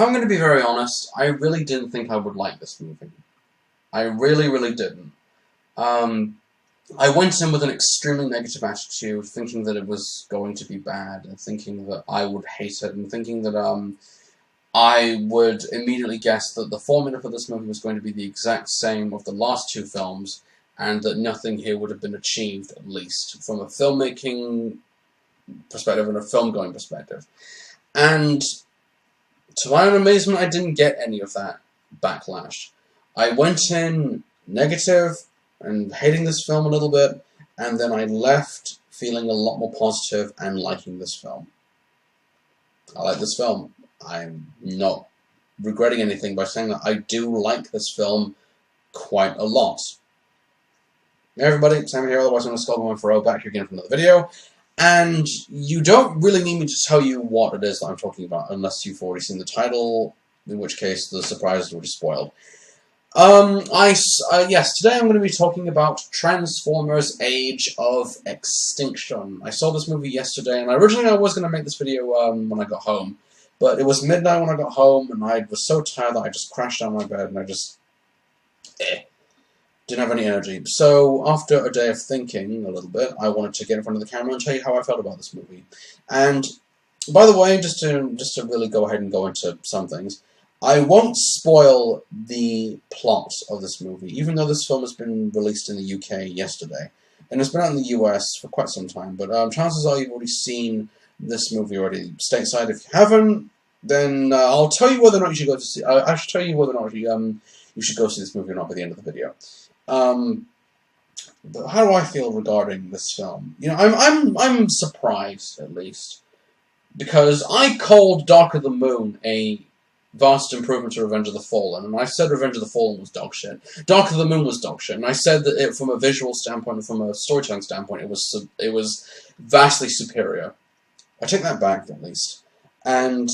if I'm going to be very honest, I really didn't think I would like this movie. I really, really didn't. I went in with an extremely negative attitude, thinking that it was going to be bad, and thinking that I would hate it, and thinking that I would immediately guess that the formula for this movie was going to be the exact same of the last two films, and that nothing here would have been achieved, at least, from a filmmaking perspective and a film-going perspective. And to my own amazement, I didn't get any of that backlash. I went in negative and hating this film a little bit, and then I left feeling a lot more positive and liking this film. I like this film. I'm not regretting anything by saying that I do like this film quite a lot. Hey everybody, Sam here, otherwise I'm going to Skull back here again for another video. And you don't really need me to tell you what it is that I'm talking about, unless you've already seen the title, in which case the surprise is already spoiled. Yes, today I'm going to be talking about Transformers: Age of Extinction. I saw this movie yesterday, and originally I was going to make this video when I got home. But it was midnight when I got home, and I was so tired that I just crashed down my bed, and I just didn't have any energy. So, after a day of thinking a little bit, I wanted to get in front of the camera and tell you how I felt about this movie. And, by the way, just to really go ahead and go into some things, I won't spoil the plot of this movie, even though this film has been released in the UK yesterday. And it's been out in the US for quite some time, but chances are you've already seen this movie already stateside. If you haven't, then I'll tell you whether or not you should go to see. I should tell you whether or not you should go see this movie or not by the end of the video. But how do I feel regarding this film? You know, I'm surprised, at least, because I called Dark of the Moon a vast improvement to Revenge of the Fallen, and I said Revenge of the Fallen was dog shit. Dark of the Moon was dog shit, and I said that it, from a visual standpoint and from a storytelling standpoint, it was vastly superior. I take that back, at least. And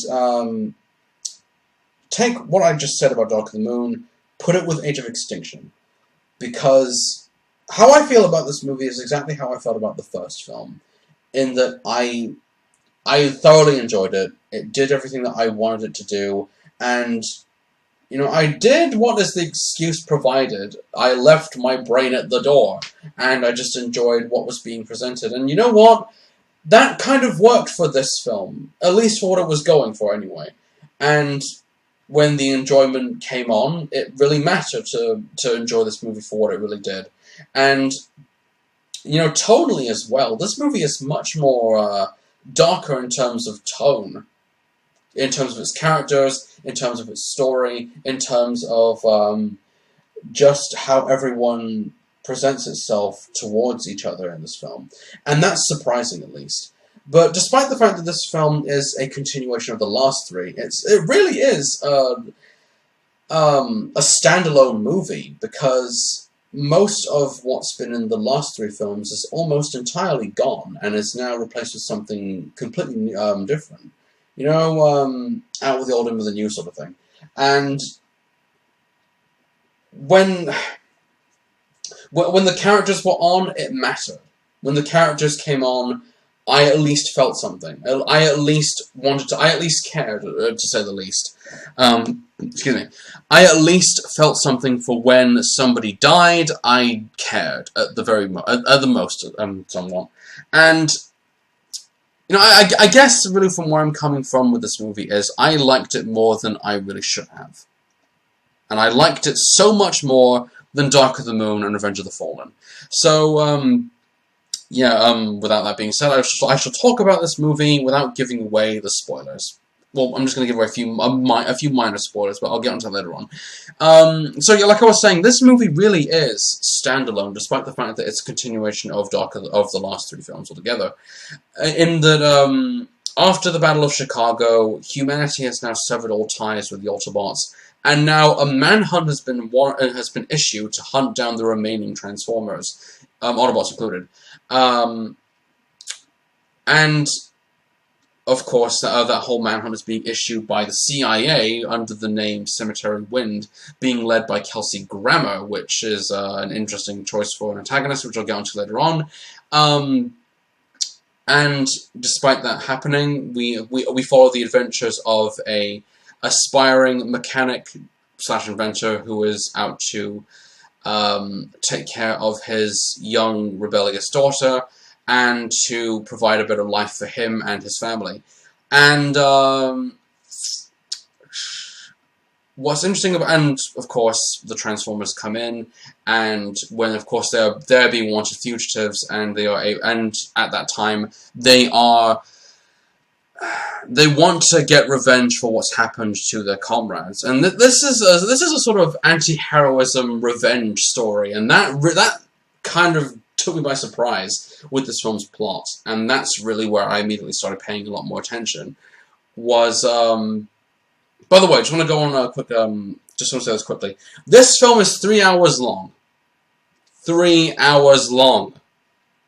take what I just said about Dark of the Moon, put it with Age of Extinction. Because how I feel about this movie is exactly how I felt about the first film. In that I thoroughly enjoyed it. It did everything that I wanted it to do. And, you know, I did what is the excuse provided. I left my brain at the door. And I just enjoyed what was being presented. And you know what? That kind of worked for this film, at least for what it was going for anyway. And when the enjoyment came on, it really mattered to enjoy this movie for what it really did. And, you know, tonally as well, this movie is much more darker in terms of tone, in terms of its characters, in terms of its story, in terms of just how everyone presents itself towards each other in this film. And that's surprising, at least. But despite the fact that this film is a continuation of the last three, it really is a standalone movie, because most of what's been in the last three films is almost entirely gone, and is now replaced with something completely different. You know, out with the old, in with the new sort of thing. And when the characters were on, it mattered. When the characters came on, I at least felt something. I at least cared, to say the least. Excuse me. I at least felt something for when somebody died. I cared at the most, somewhat. And, you know, I guess really from where I'm coming from with this movie is I liked it more than I really should have. And I liked it so much more than Dark of the Moon and Revenge of the Fallen. So, yeah, without that being said, I shall talk about this movie without giving away the spoilers. Well, I'm just going to give away a few minor spoilers, but I'll get onto that later on. So, yeah, like I was saying, this movie really is standalone, despite the fact that it's a continuation of of the last three films altogether. In that, after the Battle of Chicago, humanity has now severed all ties with the Autobots, and now a manhunt has been issued to hunt down the remaining Transformers, Autobots included. And, of course, that whole manhunt is being issued by the CIA under the name Cemetery Wind, being led by Kelsey Grammer, which is an interesting choice for an antagonist, which I'll get onto later on. And despite that happening, we follow the adventures of a aspiring mechanic slash inventor who is out to take care of his young rebellious daughter and to provide a better life for him and his family. And what's interesting about, and of course the Transformers come in, and when of course they're being wanted fugitives, and and at that time they want to get revenge for what's happened to their comrades, and this is a sort of anti-heroism revenge story, and that kind of took me by surprise with this film's plot, and that's really where I immediately started paying a lot more attention. Was by the way, I just want to go on a quick, just want to say this quickly. This film is 3 hours long. 3 hours long.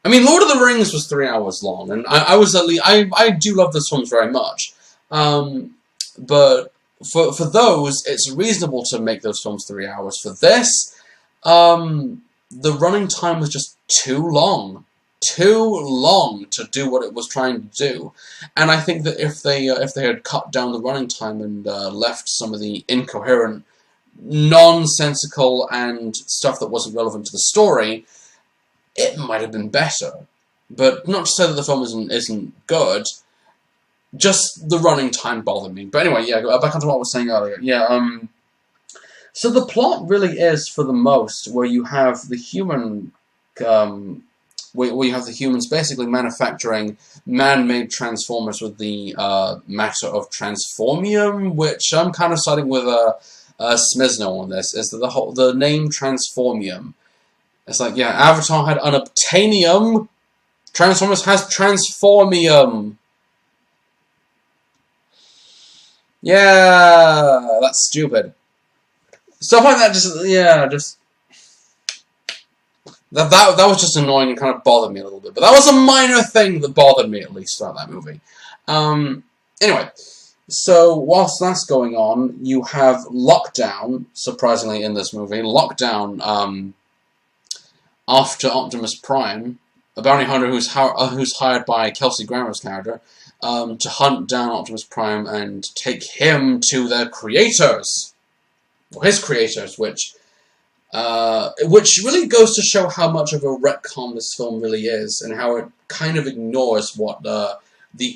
I mean, Lord of the Rings was 3 hours long, and I do love those films very much. But for those, it's reasonable to make those films 3 hours. For this, the running time was just too long. Too long to do what it was trying to do, and I think that if they had cut down the running time and left some of the incoherent, nonsensical and stuff that wasn't relevant to the story, it might have been better. But not to say that the film isn't good, just the running time bothered me. But anyway, yeah, back onto what I was saying earlier. Yeah, so the plot really is, for the most, where you have the human. Where you have the humans basically manufacturing man-made transformers with the matter of transformium, which I'm kind of siding with Smizno on this. Is that the name transformium? It's like, yeah, Avatar had unobtainium, Transformers has transformium. Yeah, that's stupid. Stuff like that just. That was just annoying and kind of bothered me a little bit. But that was a minor thing that bothered me, at least, about that movie. Anyway, so whilst that's going on, you have Lockdown, surprisingly, in this movie. Lockdown, after Optimus Prime, a bounty hunter who's hired by Kelsey Grammer's character, to hunt down Optimus Prime and take him to their creators. Well, his creators, which really goes to show how much of a retcon this film really is, and how it kind of ignores what the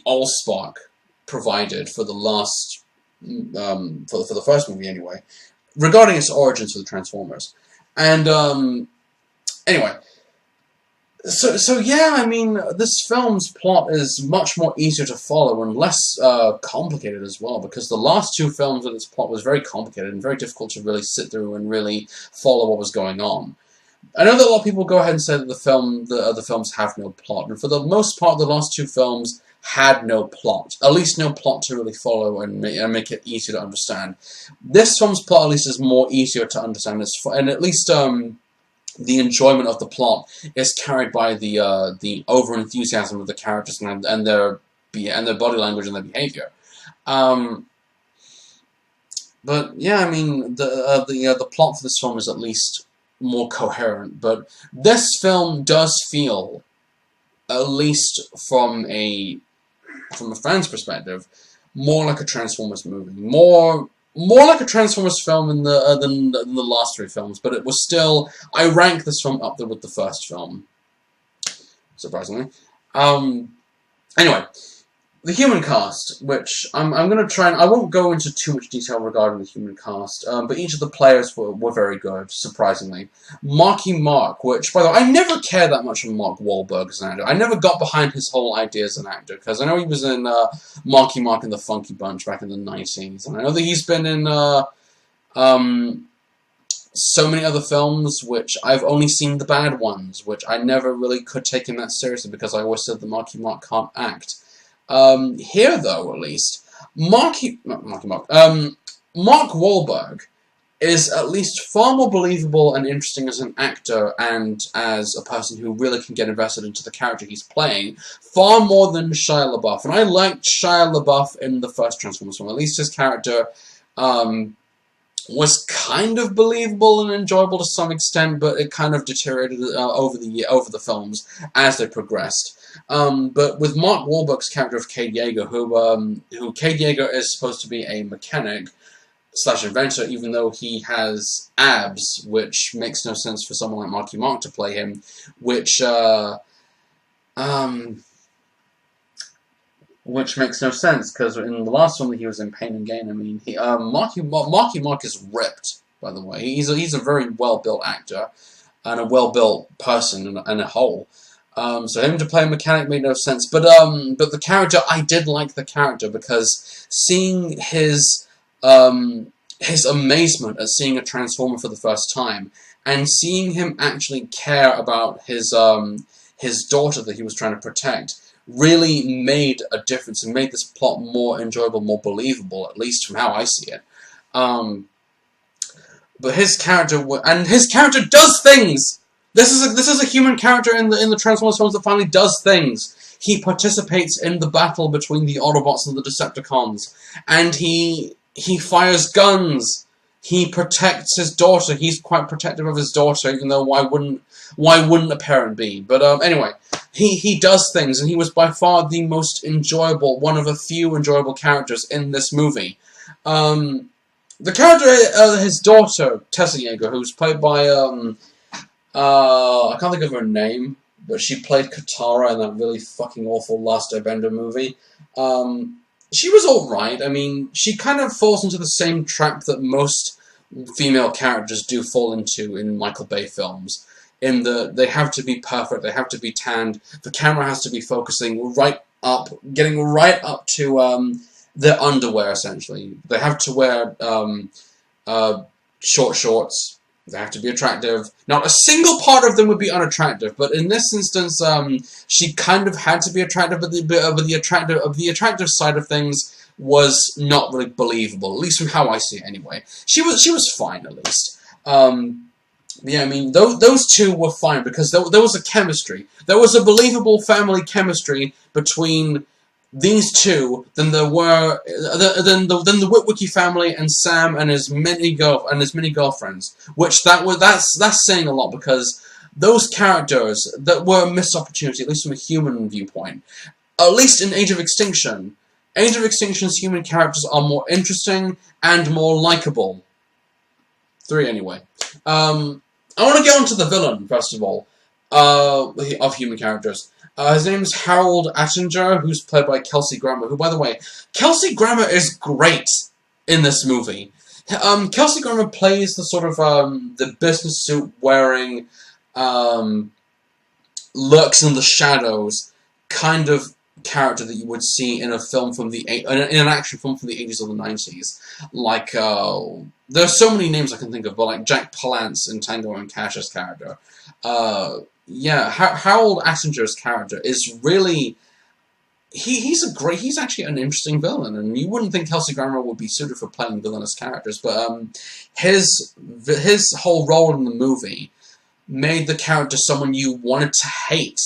Allspark provided for the last, for the first movie anyway, regarding its origins for the Transformers. And anyway, so yeah, I mean, this film's plot is much more easier to follow and less complicated as well, because the last two films of its plot was very complicated and very difficult to really sit through and really follow what was going on. I know that a lot of people go ahead and say that the other films have no plot, and for the most part, the last two films had no plot, at least no plot to really follow and make it easier to understand. This film's plot, at least, is more easier to understand, and at least the enjoyment of the plot is carried by the over enthusiasm of the characters and their body language and their behavior. But yeah, I mean, the plot for this film is at least more coherent. But this film does feel, at least from a fan's perspective, more like a Transformers movie, more like a Transformers film than the last three films. But it was still, I rank this film up there with the first film, surprisingly. Anyway, the human cast, which I'm going to try and... I won't go into too much detail regarding the human cast, but each of the players were very good, surprisingly. Marky Mark, which, by the way, I never cared that much for Mark Wahlberg as an actor. I never got behind his whole idea as an actor, because I know he was in Marky Mark and the Funky Bunch back in the 90s, and I know that he's been in so many other films, which I've only seen the bad ones, which I never really could take him that seriously, because I always said that Marky Mark can't act. Here, though, at least, Mark Wahlberg is at least far more believable and interesting as an actor and as a person who really can get invested into the character he's playing, far more than Shia LaBeouf. And I liked Shia LaBeouf in the first Transformers film. At least his character was kind of believable and enjoyable to some extent, but it kind of deteriorated over the films as they progressed. But with Mark Wahlberg's character of Cade Yeager, who Cade Yeager is supposed to be a mechanic slash inventor, even though he has abs, which makes no sense for someone like Marky Mark to play him, which makes no sense, because in the last film he was in Pain and Gain, I mean, Marky Mark is ripped, by the way. He's a very well-built actor, and a well-built person in a whole. So him to play a mechanic made no sense, but the character, I did like the character, because seeing his amazement at seeing a Transformer for the first time, and seeing him actually care about his daughter that he was trying to protect, really made a difference and made this plot more enjoyable, more believable, at least from how I see it. But his character does things. This is a human character in the Transformers films that finally does things. He participates in the battle between the Autobots and the Decepticons, and he fires guns. He protects his daughter. He's quite protective of his daughter, even though why wouldn't a parent be? But anyway, he does things, and he was by far the most enjoyable, one of a few enjoyable characters in this movie. The character, his daughter, Tessa Yeager, who's played by I can't think of her name, but she played Katara in that really fucking awful Last Airbender movie. She was alright. I mean, she kind of falls into the same trap that most female characters do fall into in Michael Bay films. In they have to be perfect, they have to be tanned, the camera has to be focusing right up, getting right up to their underwear, essentially. They have to wear short shorts. They have to be attractive. Not a single part of them would be unattractive, but in this instance, she kind of had to be attractive, but the attractive side of things was not really believable, at least from how I see it anyway. She was fine, at least. Yeah, I mean, those two were fine, because there was a chemistry. There was a believable family chemistry between these two than there were than the Witwicky family and Sam and his many girlfriends. Which that's saying a lot, because those characters that were a missed opportunity, at least from a human viewpoint. At least in Age of Extinction, Extinction's human characters are more interesting and more likable. 3 anyway. I want to get onto the villain first of all of human characters. His name is Harold Attinger, who's played by Kelsey Grammer, who, by the way, Kelsey Grammer is great in this movie. Kelsey Grammer plays the sort of, the business suit wearing, lurks in the shadows kind of character that you would see in a film from in an action film from the 80s or the 90s. Like, there are so many names I can think of, but like Jack Palance in Tango and Cash's character. Yeah, Harold Attinger's character is really... He's actually an interesting villain, and you wouldn't think Kelsey Grammer would be suited for playing villainous characters, but his whole role in the movie made the character someone you wanted to hate.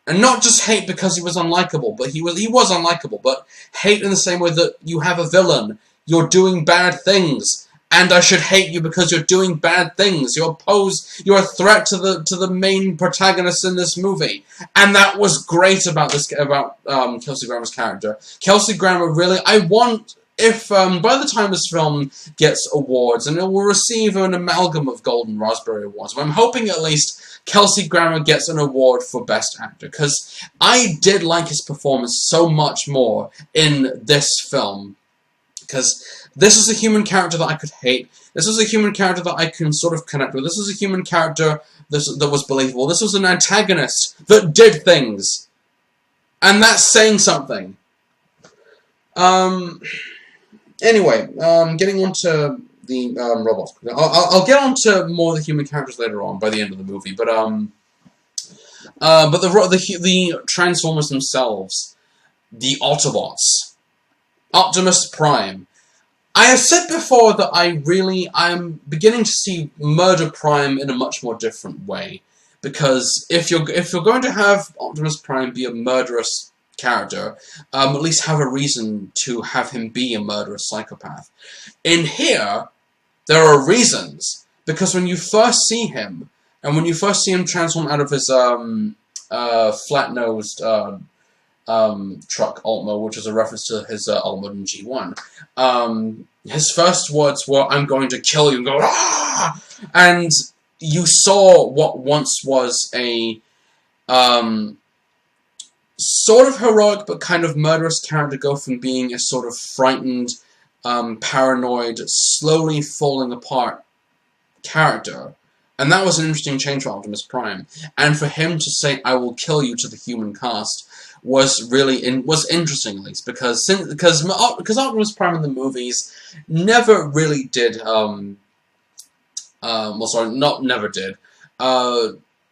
And not just hate because he was unlikable, but he was unlikable, but hate in the same way that you have a villain, you're doing bad things, and I should hate you because you're doing bad things. You're a threat to the main protagonist in this movie, and that was great about Kelsey Grammer's character. Kelsey Grammer really, if by the time this film gets awards, and it will receive an amalgam of Golden Raspberry Awards, I'm hoping at least Kelsey Grammer gets an award for Best Actor, because I did like his performance so much more in this film, because this is a human character that I could hate. This is a human character that I can sort of connect with. This is a human character that was believable. This was an antagonist that did things. And that's saying something. Anyway, getting on to the robots. I'll get on to more of the human characters later on by the end of the movie. But the Transformers themselves, the Autobots, Optimus Prime. I have said before that I'm beginning to see Murder Prime in a much more different way, because if you're going to have Optimus Prime be a murderous character, at least have a reason to have him be a murderous psychopath. In here, there are reasons, because when you first see him, and when you first see him transform out of his flat-nosed truck Altmo, which is a reference to his Altmodden G1. His first words were, "I'm going to kill you," and go, "Ah!" And you saw what once was a sort of heroic but kind of murderous character go from being a sort of frightened, paranoid, slowly falling apart character. And that was an interesting change for Optimus Prime. And for him to say, "I will kill you" to the human cast was interesting, at least, because Optimus Prime in the movies never really did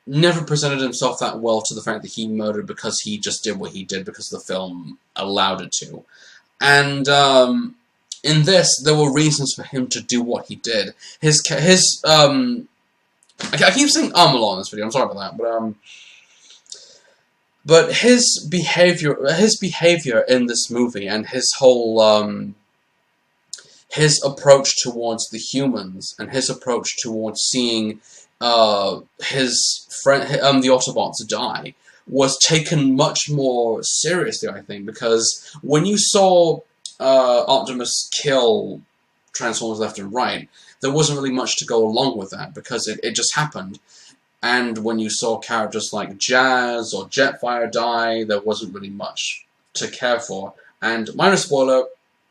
never presented himself that well to the fact that he murdered because he just did what he did because the film allowed it to. And in this, there were reasons for him to do what he did. I keep saying a in this video, I'm sorry about that, but his behavior in this movie and his whole, his approach towards the humans and his approach towards seeing his friend, the Autobots die, was taken much more seriously, I think, because when you saw Optimus kill Transformers left and right, there wasn't really much to go along with that, because it just happened. And when you saw characters like Jazz or Jetfire die, there wasn't really much to care for. And, minor spoiler,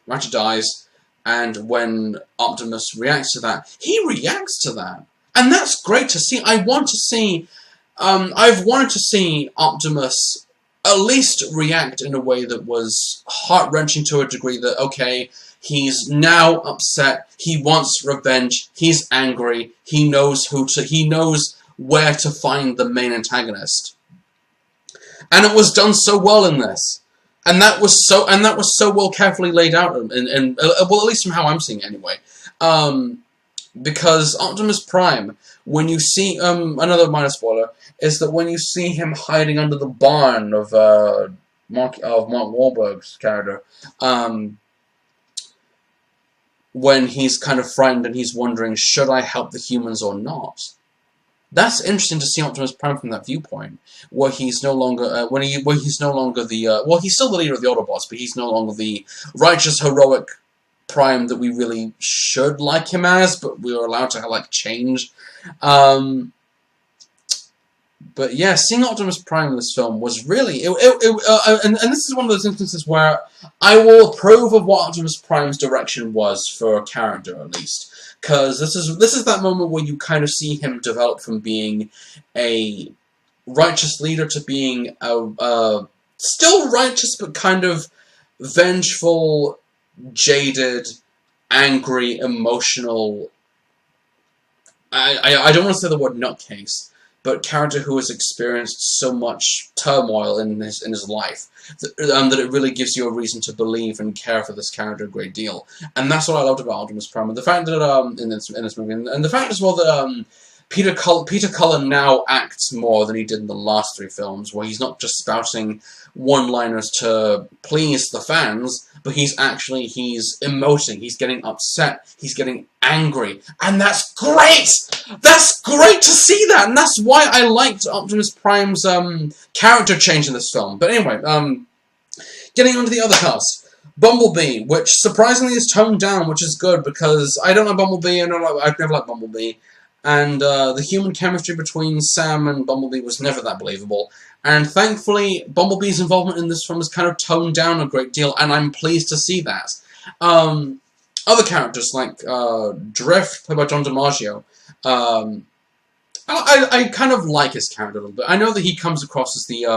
Ratchet dies, and when Optimus reacts to that, he reacts to that. And that's great to see. I've wanted to see Optimus at least react in a way that was heart-wrenching to a degree that, okay, he's now upset, he wants revenge, he's angry, he knows where to find the main antagonist. And it was done so well in this. And that was so well carefully laid out, and well, at least from how I'm seeing it anyway. Because Optimus Prime, when you see, another minor spoiler, is that when you see him hiding under the barn of Mark Wahlberg's character, when he's kind of frightened and he's wondering, should I help the humans or not? That's interesting to see Optimus Prime from that viewpoint, where he's no longer, he's no longer the, well, he's still the leader of the Autobots, but he's no longer the righteous, heroic Prime that we really should like him as, but we were allowed to, like, change. But yeah, seeing Optimus Prime in this film was really, and this is one of those instances where I will approve of what Optimus Prime's direction was for a character, at least. Because this is that moment where you kind of see him develop from being a righteous leader to being a still righteous but kind of vengeful, jaded, angry, emotional, I don't want to say the word nutcase, but character who has experienced so much turmoil in his life that it really gives you a reason to believe and care for this character a great deal. And that's what I loved about Optimus Prime. And the fact that in this movie, and the fact as well that Peter Cullen now acts more than he did in the last three films, where he's not just spouting one-liners to please the fans, but he's emoting, he's getting upset, he's getting angry, and that's great! That's great to see that, and that's why I liked Optimus Prime's character change in this film. But anyway, getting on to the other cast. Bumblebee, which surprisingly is toned down, which is good, because I don't like Bumblebee, I've never liked Bumblebee, and the human chemistry between Sam and Bumblebee was never that believable. And thankfully, Bumblebee's involvement in this film is kind of toned down a great deal, and I'm pleased to see that. Other characters, like Drift, played by John DiMaggio, I kind of like his character a little bit. I know that he comes across as the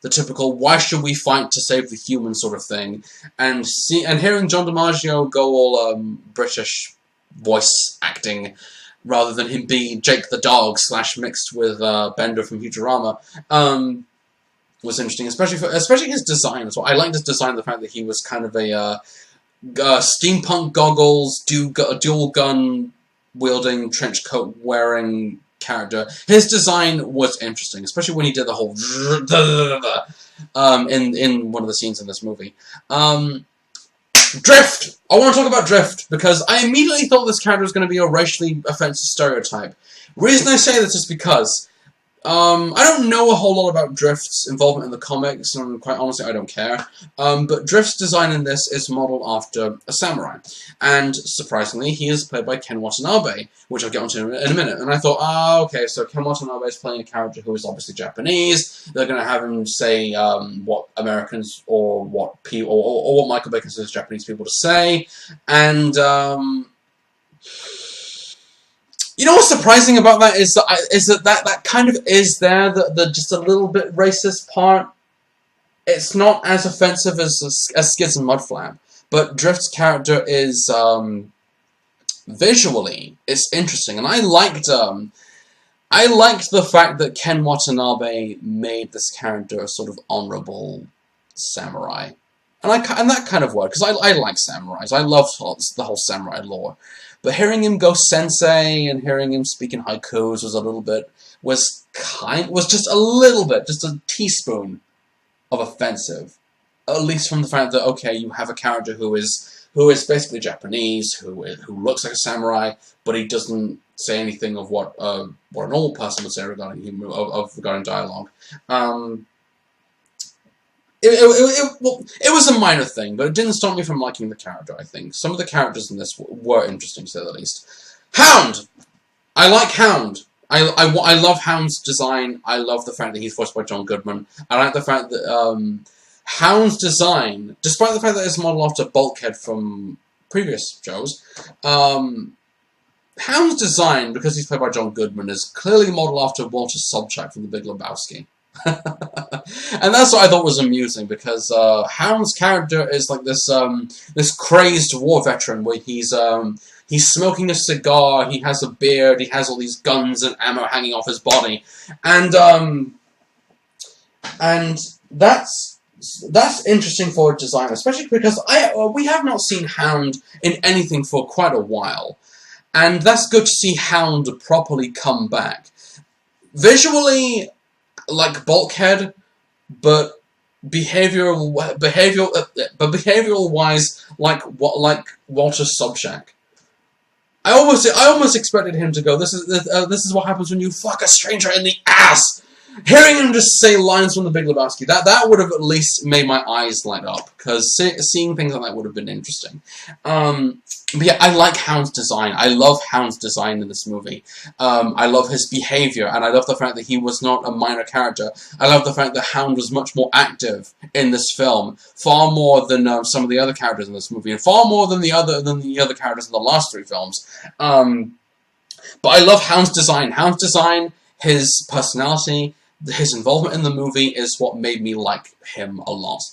typical "why should we fight to save the human" sort of thing, and hearing John DiMaggio go all British voice acting, rather than him being Jake the Dog / mixed with Bender from Futurama, was interesting, especially his design as well. I liked his design, the fact that he was kind of a steampunk goggles, dual gun wielding, trench coat wearing character. His design was interesting, especially when he did the whole in one of the scenes in this movie. Drift! I want to talk about Drift, because I immediately thought this character was going to be a racially offensive stereotype. The reason I say this is because I don't know a whole lot about Drift's involvement in the comics, and quite honestly, I don't care. But Drift's design in this is modeled after a samurai. And, surprisingly, he is played by Ken Watanabe, which I'll get onto in a minute. And I thought, okay, so Ken Watanabe is playing a character who is obviously Japanese. They're going to have him say what Americans or what people, or what Michael Bay considers Japanese people to say. And, you know what's surprising about that is that kind of is there, the just a little bit racist part. It's not as offensive as Skids and Mudflap, but Drift's character is visually it's interesting, and I liked the fact that Ken Watanabe made this character a sort of honorable samurai, and that kind of worked because I like samurais. I love the whole samurai lore. But hearing him go sensei and hearing him speak in haikus was just a little bit, just a teaspoon of offensive. At least from the fact that, okay, you have a character who is basically Japanese, who looks like a samurai, but he doesn't say anything of what a normal person would say regarding him, regarding dialogue. It was a minor thing, but it didn't stop me from liking the character, I think. Some of the characters in this were interesting, to say the least. Hound! I like Hound. I love Hound's design. I love the fact that he's voiced by John Goodman. I like the fact that Hound's design, despite the fact that it's modeled after Bulkhead from previous shows, Hound's design, because he's played by John Goodman, is clearly modeled after Walter Sobchak from The Big Lebowski. And that's what I thought was amusing, because Hound's character is like this this crazed war veteran where he's smoking a cigar, he has a beard, he has all these guns and ammo hanging off his body, and that's interesting for a design, especially because we have not seen Hound in anything for quite a while, and that's good to see Hound properly come back. Visually, like Bulkhead, but behavioral wise, like Walter Sobchak. I almost expected him to go, this is what happens when you fuck a stranger in the ass. Hearing him just say lines from The Big Lebowski, that would have at least made my eyes light up, because seeing things like that would have been interesting. But yeah, I like Hound's design. I love Hound's design in this movie. I love his behavior, and I love the fact that he was not a minor character. I love the fact that Hound was much more active in this film, far more than some of the other characters in this movie, and far more than the other characters in the last three films. But I love Hound's design. Hound's design, his personality, his involvement in the movie is what made me like him a lot.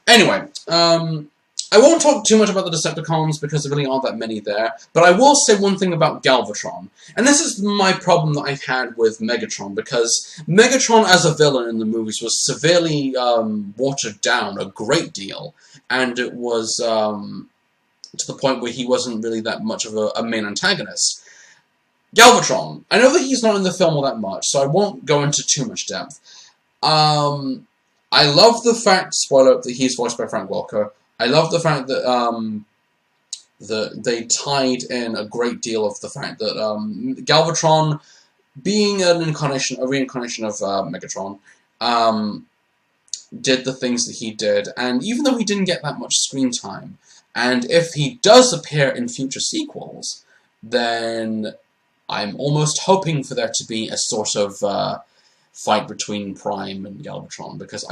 Anyway, I won't talk too much about the Decepticons because there really aren't that many there, but I will say one thing about Galvatron. And this is my problem that I've had with Megatron, because Megatron as a villain in the movies was severely watered down a great deal, and it was to the point where he wasn't really that much of a main antagonist. Galvatron. I know that he's not in the film all that much, so I won't go into too much depth. I love the fact, spoiler, that he's voiced by Frank Welker. I love the fact that they tied in a great deal of the fact that Galvatron, being a reincarnation of Megatron, did the things that he did, and even though he didn't get that much screen time, and if he does appear in future sequels, then I'm almost hoping for there to be a sort of fight between Prime and Galvatron, because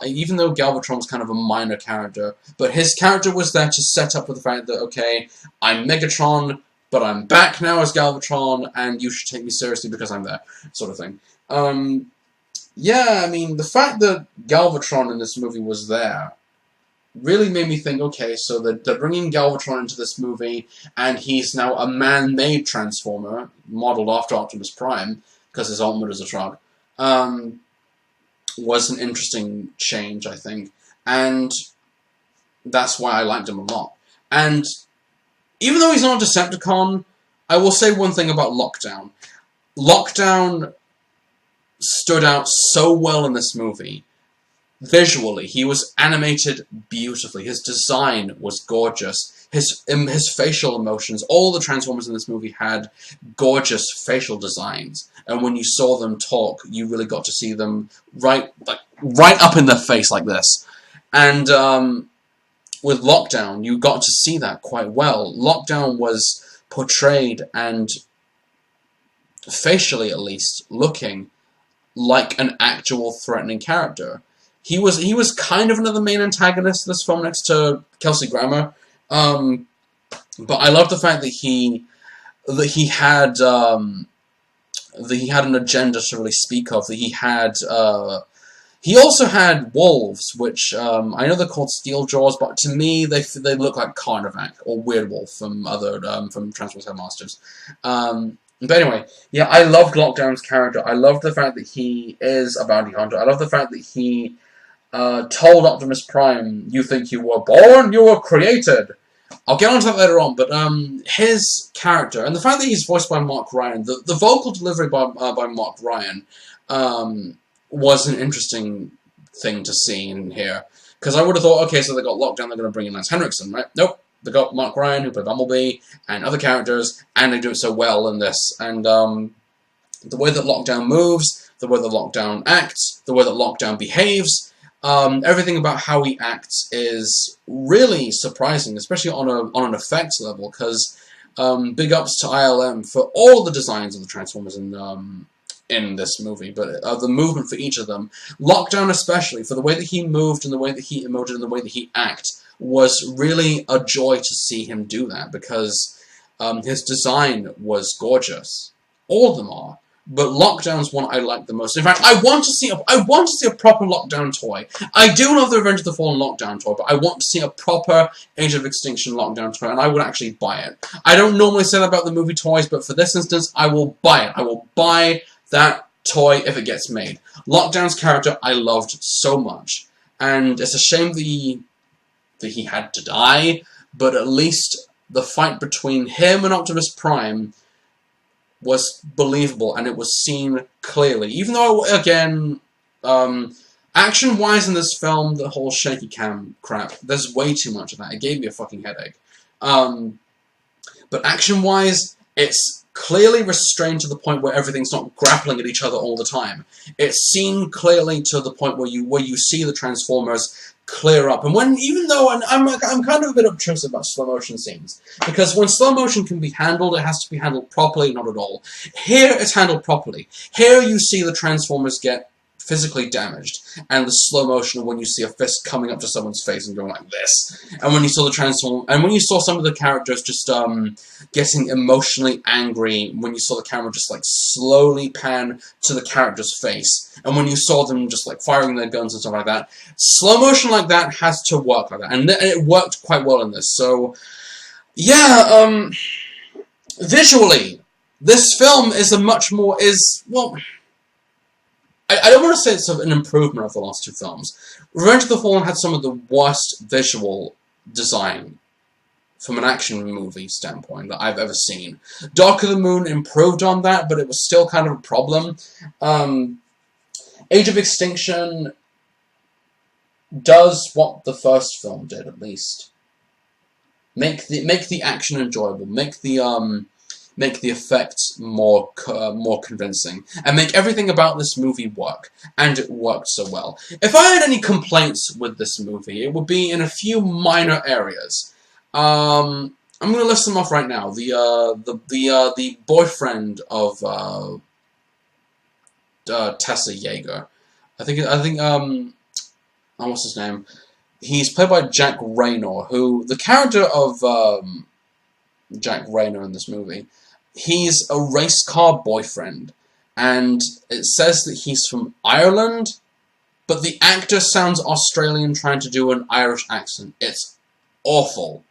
even though Galvatron's kind of a minor character, but his character was there to set up with the fact that, okay, I'm Megatron, but I'm back now as Galvatron, and you should take me seriously because I'm there, sort of thing. Yeah, I mean, the fact that Galvatron in this movie was there really made me think, okay, so they're bringing Galvatron into this movie, and he's now a man-made Transformer, modeled after Optimus Prime, because his ultimate is a truck, was an interesting change, I think, and that's why I liked him a lot. And even though he's not a Decepticon, I will say one thing about Lockdown. Lockdown stood out so well in this movie. Visually, he was animated beautifully. His design was gorgeous. his facial emotions. All the Transformers in this movie had gorgeous facial designs, and when you saw them talk, you really got to see them right up in their face like this. And with Lockdown, you got to see that quite well. Lockdown was portrayed, and facially at least, looking like an actual threatening character. He was kind of another main antagonist in this film next to Kelsey Grammer, but I love the fact that he had an agenda to really speak of. That he also had wolves, which I know they're called Steeljaws, but to me they look like Carnivac or Weirdwolf from from Transformers Headmasters. But anyway, yeah, I loved Lockdown's character. I loved the fact that he is a bounty hunter. I love the fact that he told Optimus Prime, "You think you were born? You were created." I'll get onto that later on, but his character, and the fact that he's voiced by Mark Ryan, the vocal delivery by Mark Ryan was an interesting thing to see in here. Because I would have thought, okay, so they got Lockdown, they're going to bring in Lance Henriksen, right? Nope. They got Mark Ryan, who played Bumblebee, and other characters, and they do it so well in this. And the way that Lockdown moves, the way that Lockdown acts, the way that Lockdown behaves, everything about how he acts is really surprising, especially on an effects level, because big ups to ILM for all the designs of the Transformers in this movie, but the movement for each of them. Lockdown especially, for the way that he moved and the way that he emoted and the way that he acted, was really a joy to see him do that, because his design was gorgeous. All of them are. But Lockdown's one I like the most. In fact, I want to see a proper Lockdown toy. I do love the Revenge of the Fallen Lockdown toy, but I want to see a proper Age of Extinction Lockdown toy, and I would actually buy it. I don't normally say that about the movie toys, but for this instance, I will buy it. I will buy that toy if it gets made. Lockdown's character I loved so much, and it's a shame that he had to die, but at least the fight between him and Optimus Prime was believable, and it was seen clearly. Even though, again, action-wise in this film, the whole shaky cam crap, there's way too much of that. It gave me a fucking headache. But action-wise, it's clearly restrained to the point where everything's not grappling at each other all the time. It's seen clearly to the point where you see the Transformers clear up. And even though I'm kind of a bit obtrusive about slow motion scenes, because when slow motion can be handled, it has to be handled properly, not at all. Here it's handled properly. Here you see the Transformers get physically damaged, and the slow motion when you see a fist coming up to someone's face and going like this, and when you saw some of the characters just getting emotionally angry, when you saw the camera just like slowly pan to the character's face, and when you saw them just like firing their guns and stuff like that, slow motion like that has to work like that, and it worked quite well in this. So yeah, visually, this film is I don't want to say it's an improvement of the last two films. Revenge of the Fallen had some of the worst visual design from an action movie standpoint that I've ever seen. Dark of the Moon improved on that, but it was still kind of a problem. Age of Extinction does what the first film did, at least. Make the action enjoyable. Make the effects more convincing, and make everything about this movie work, and it worked so well. If I had any complaints with this movie, it would be in a few minor areas. I'm going to list them off right now. The boyfriend of Tessa Yeager, I think what's his name? He's played by Jack Raynor, who the character of Jack Raynor in this movie. He's a race car boyfriend, and it says that he's from Ireland, but the actor sounds Australian trying to do an Irish accent. It's awful.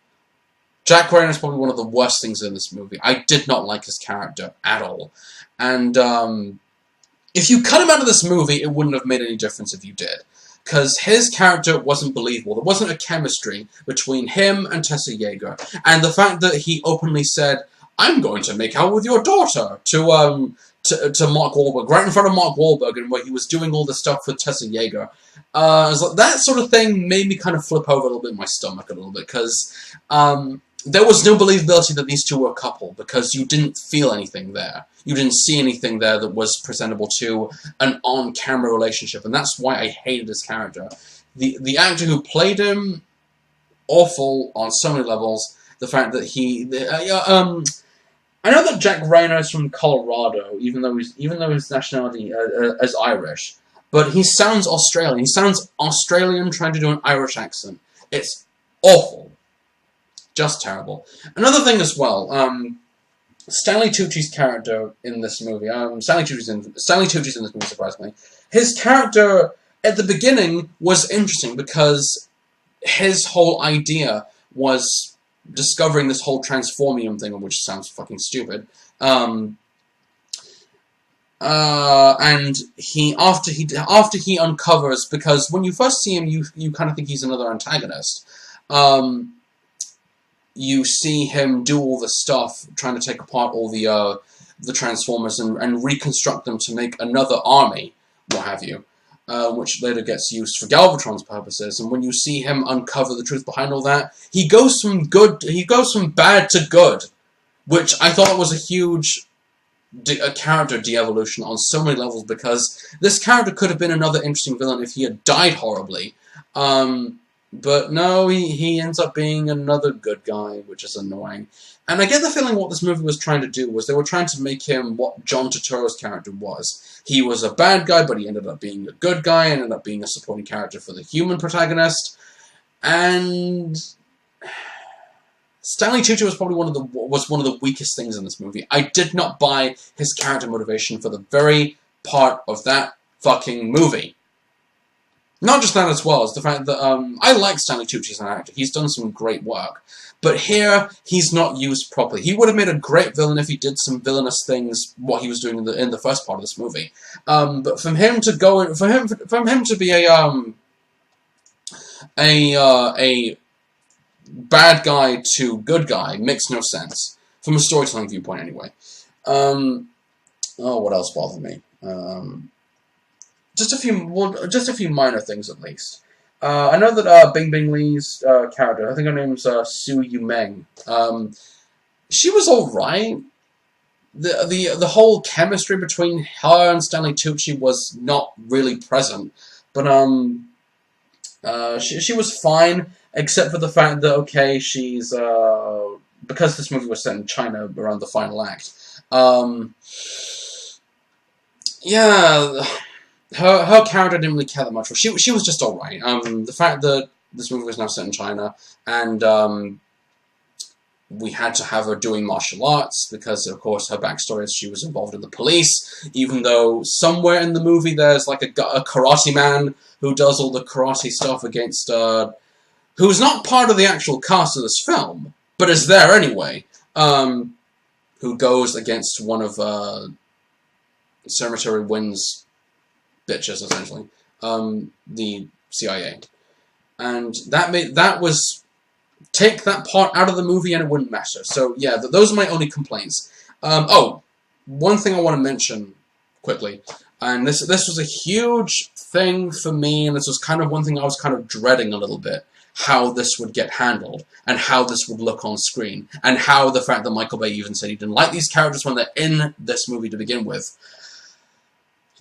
Jack Raynor is probably one of the worst things in this movie. I did not like his character at all. And if you cut him out of this movie, it wouldn't have made any difference if you did. Because his character wasn't believable. There wasn't a chemistry between him and Tessa Yeager. And the fact that he openly said, "I'm going to make out with your daughter," to Mark Wahlberg, right in front of Mark Wahlberg, and where he was doing all this stuff with Tessa Yeager. That sort of thing made me kind of flip over a little bit in my stomach a little bit, because there was no believability that these two were a couple, because you didn't feel anything there. You didn't see anything there that was presentable to an on-camera relationship, and that's why I hated his character. The actor who played him, awful on so many levels. The fact that I know that Jack Rayner is from Colorado, even though his nationality is Irish, but he sounds Australian. He sounds Australian trying to do an Irish accent. It's awful, just terrible. Another thing as well, Stanley Tucci's character in this movie. Stanley Tucci's in this movie, surprisingly. His character at the beginning was interesting because his whole idea was discovering this whole transformium thing, which sounds fucking stupid. And after he uncovers, because when you first see him, you kind of think he's another antagonist. You see him do all the stuff, trying to take apart all the Transformers and reconstruct them to make another army, what have you. Which later gets used for Galvatron's purposes, and when you see him uncover the truth behind all that, he goes from bad to good, which I thought was a huge character de-evolution on so many levels, because this character could have been another interesting villain if he had died horribly, but no, he ends up being another good guy, which is annoying. And I get the feeling what this movie was trying to do was they were trying to make him what John Turturro's character was. He was a bad guy, but he ended up being a good guy, ended up being a supporting character for the human protagonist. And Stanley Tucci was probably one of the weakest things in this movie. I did not buy his character motivation for the very part of that fucking movie. Not just that as well, as the fact that I like Stanley Tucci as an actor. He's done some great work. But here, he's not used properly. He would have made a great villain if he did some villainous things, what he was doing in the first part of this movie. But for him to go, for him to be a bad guy to good guy makes no sense from a storytelling viewpoint, anyway. Oh, what else bothered me? Just a few minor things at least. I know that Bing Bing Lee's character, I think her name's Su Yumeng. She was alright. The whole chemistry between her and Stanley Tucci was not really present, but she was fine, except for the fact that okay, she's because this movie was set in China around the final act. Yeah. Her character didn't really care that much for. She was just alright. The fact that this movie was now set in China, and we had to have her doing martial arts, because of course her backstory is she was involved in the police, even though somewhere in the movie there's like a karate man who does all the karate stuff against, who's not part of the actual cast of this film, but is there anyway, who goes against one of Cemetery Wynn's bitches, essentially, the CIA, and that was take that part out of the movie and it wouldn't matter. So yeah, those are my only complaints. Oh, one thing I want to mention quickly, and this was a huge thing for me, and this was kind of one thing I was kind of dreading a little bit, how this would get handled, and how this would look on screen, and how the fact that Michael Bay even said he didn't like these characters when they're in this movie to begin with.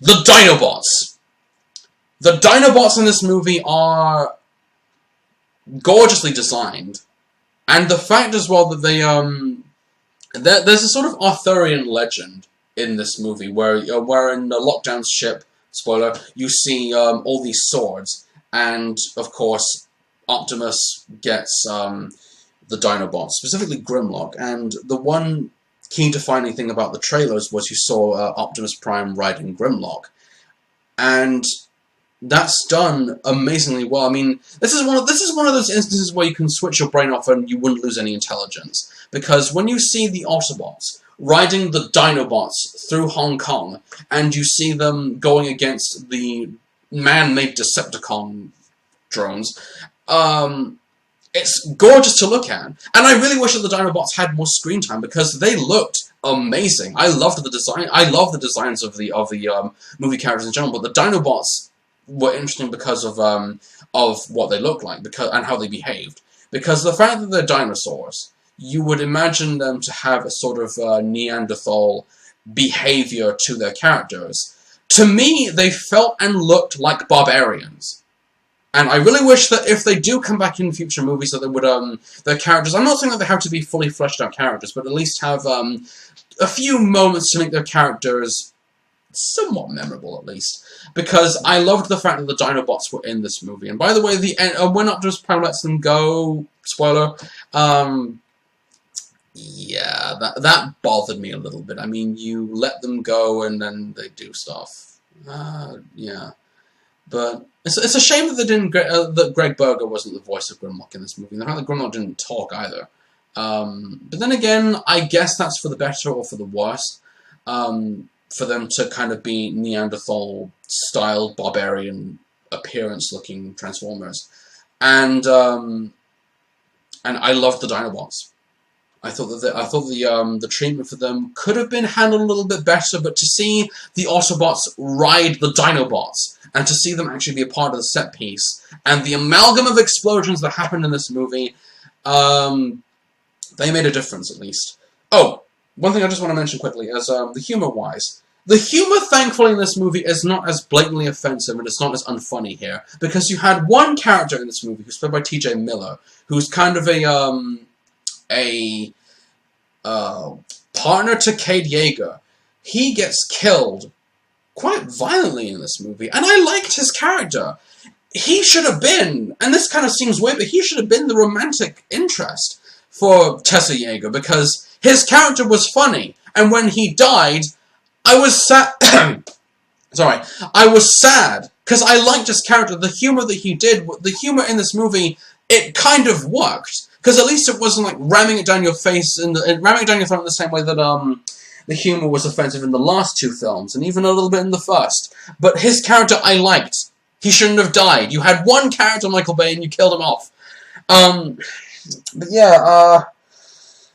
The Dinobots! The Dinobots in this movie are gorgeously designed. And the fact as well that they, there's a sort of Arthurian legend in this movie where in the Lockdown's ship, spoiler, you see all these swords. And, of course, Optimus gets the Dinobots, specifically Grimlock. And the one key defining thing about the trailers was you saw Optimus Prime riding Grimlock, and that's done amazingly well. I mean, this is one of those instances where you can switch your brain off and you wouldn't lose any intelligence, because when you see the Autobots riding the Dinobots through Hong Kong, and you see them going against the man-made Decepticon drones, it's gorgeous to look at, and I really wish that the Dinobots had more screen time, because they looked amazing. I loved the design. I love the designs of the movie characters in general, but the Dinobots were interesting because of what they look like, and how they behaved. Because the fact that they're dinosaurs, you would imagine them to have a sort of Neanderthal behavior to their characters. To me, they felt and looked like barbarians. And I really wish that if they do come back in future movies, that they would, their characters, I'm not saying that they have to be fully fleshed out characters, but at least have a few moments to make their characters somewhat memorable, at least. Because I loved the fact that the Dinobots were in this movie. And by the way, when Optimus Prime lets them go, spoiler, yeah, that bothered me a little bit. I mean, you let them go and then they do stuff. Yeah. But it's a shame that they didn't that Greg Berger wasn't the voice of Grimlock in this movie. The fact that Grimlock didn't talk either. But then again, I guess that's for the better or for the worse. For them to kind of be Neanderthal-style, barbarian appearance-looking Transformers, and I loved the Dinobots. I thought that the treatment for them could have been handled a little bit better, but to see the Autobots ride the Dinobots, and to see them actually be a part of the set piece, and the amalgam of explosions that happened in this movie, they made a difference, at least. Oh, one thing I just want to mention quickly is the humor-wise. The humor, thankfully, in this movie is not as blatantly offensive, and it's not as unfunny here, because you had one character in this movie who's played by T.J. Miller, who's kind of a partner to Cade Yeager. He gets killed quite violently in this movie, and I liked his character. He should have been, and this kind of seems weird, but he should have been the romantic interest for Tessa Yeager, because his character was funny, and when he died, I was sad. Sorry, I was sad, because I liked his character. The humor that he did, the humor in this movie, it kind of worked. Because at least it wasn't like ramming it down your face and ramming it down your throat in the same way that the humor was offensive in the last two films, and even a little bit in the first. But his character I liked. He shouldn't have died. You had one character, Michael Bay, and you killed him off. But yeah,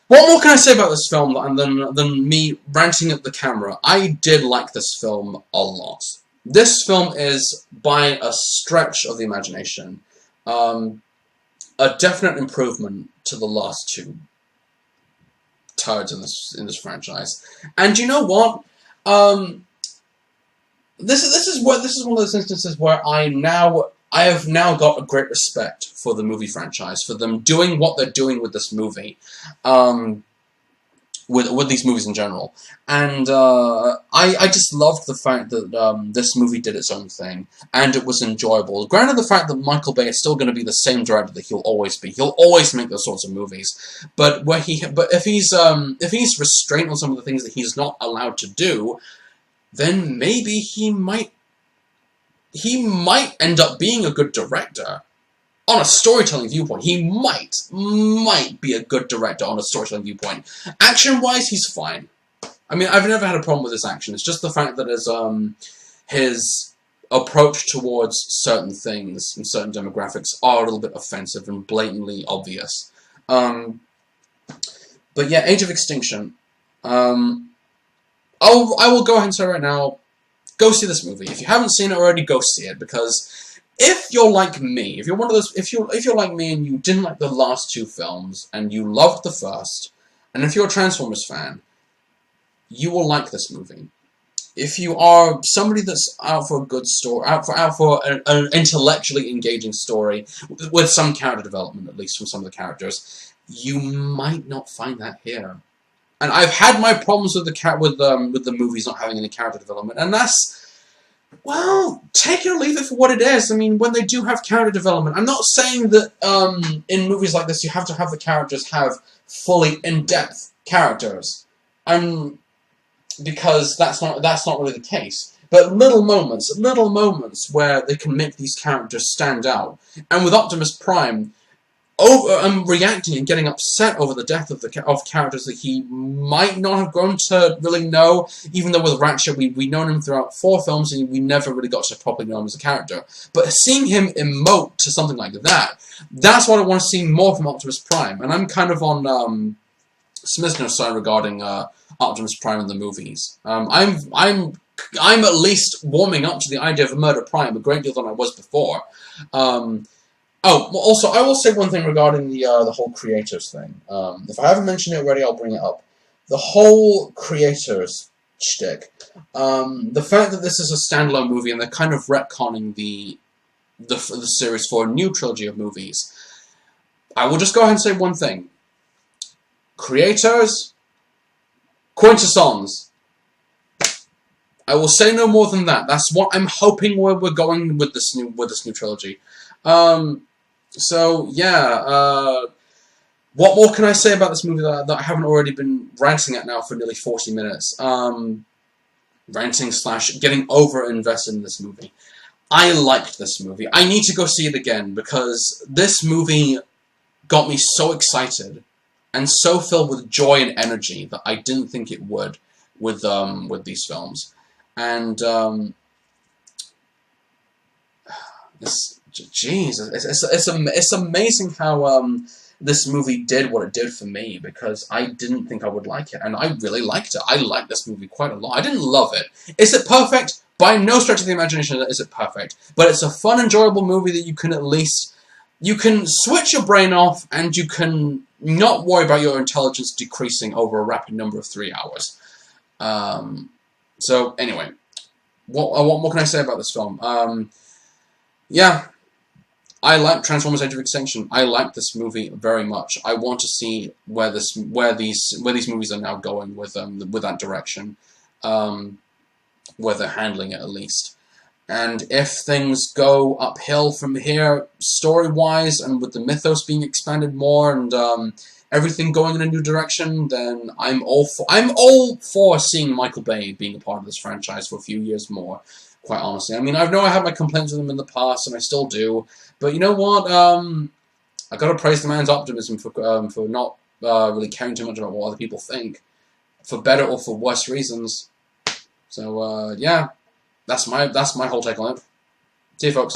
what more can I say about this film than me ranting at the camera? I did like this film a lot. This film is, by a stretch of the imagination, a definite improvement to the last two turds in this franchise. And you know what? This is one of those instances where I have now got a great respect for the movie franchise, for them doing what they're doing with this movie, with these movies in general. And I just loved the fact that this movie did its own thing, and it was enjoyable. Granted, the fact that Michael Bay is still going to be the same director that he'll always be. He'll always make those sorts of movies. But if he's restrained on some of the things that he's not allowed to do, then maybe he might end up being a good director. On a storytelling viewpoint, he might be a good director on a storytelling viewpoint. Action-wise, he's fine. I mean, I've never had a problem with his action. It's just the fact that his approach towards certain things and certain demographics are a little bit offensive and blatantly obvious. But yeah, Age of Extinction. I will go ahead and say right now, go see this movie. If you haven't seen it already, go see it, because if you're like me, if you're one of those, if you're like me and you didn't like the last two films and you loved the first, and if you're a Transformers fan, you will like this movie. If you are somebody that's out for a good story, out for an intellectually engaging story with some character development, at least from some of the characters, you might not find that here. And I've had my problems with the movies not having any character development, and that's, well, take it or leave it for what it is. I mean, when they do have character development, I'm not saying that in movies like this you have to have the characters have fully in-depth characters, because that's not really the case. But little moments where they can make these characters stand out. And with Optimus Prime, reacting and getting upset over the death of characters that he might not have grown to really know, even though with Ratchet we've known him throughout 4 films and we never really got to properly know him as a character. But seeing him emote to something like that, that's what I want to see more from Optimus Prime. And I'm kind of on Smith's side regarding Optimus Prime in the movies. I'm I'm at least warming up to the idea of a Murder Prime a great deal than I was before. Oh, well, also, I will say one thing regarding the whole creators thing. If I haven't mentioned it already, I'll bring it up. The whole creators shtick. The fact that this is a standalone movie and they're kind of retconning the series for a new trilogy of movies. I will just go ahead and say one thing. Creators, quintessons. I will say no more than that. That's what I'm hoping where we're going with this new trilogy. So yeah, what more can I say about this movie that I haven't already been ranting at now for nearly 40 minutes? Ranting / getting over-invested in this movie. I liked this movie. I need to go see it again because this movie got me so excited and so filled with joy and energy that I didn't think it would with these films. And it's amazing how this movie did what it did for me, because I didn't think I would like it, and I really liked it. I liked this movie quite a lot. I didn't love it. Is it perfect? By no stretch of the imagination is it perfect, but it's a fun, enjoyable movie that you can at least, you can switch your brain off, and you can not worry about your intelligence decreasing over a rapid number of 3 hours. So anyway, what can I say about this film? Yeah, I like Transformers: Age of Extinction. I like this movie very much. I want to see where these movies are now going with that direction, where they're handling it at least. And if things go uphill from here, story-wise, and with the mythos being expanded more, and everything going in a new direction, then I'm all for seeing Michael Bay being a part of this franchise for a few years more. Quite honestly, I mean, I know I had my complaints with him in the past, and I still do. But you know what? I gotta praise the man's optimism for not really caring too much about what other people think, for better or for worse reasons. So yeah, that's my whole take on it. See you, folks.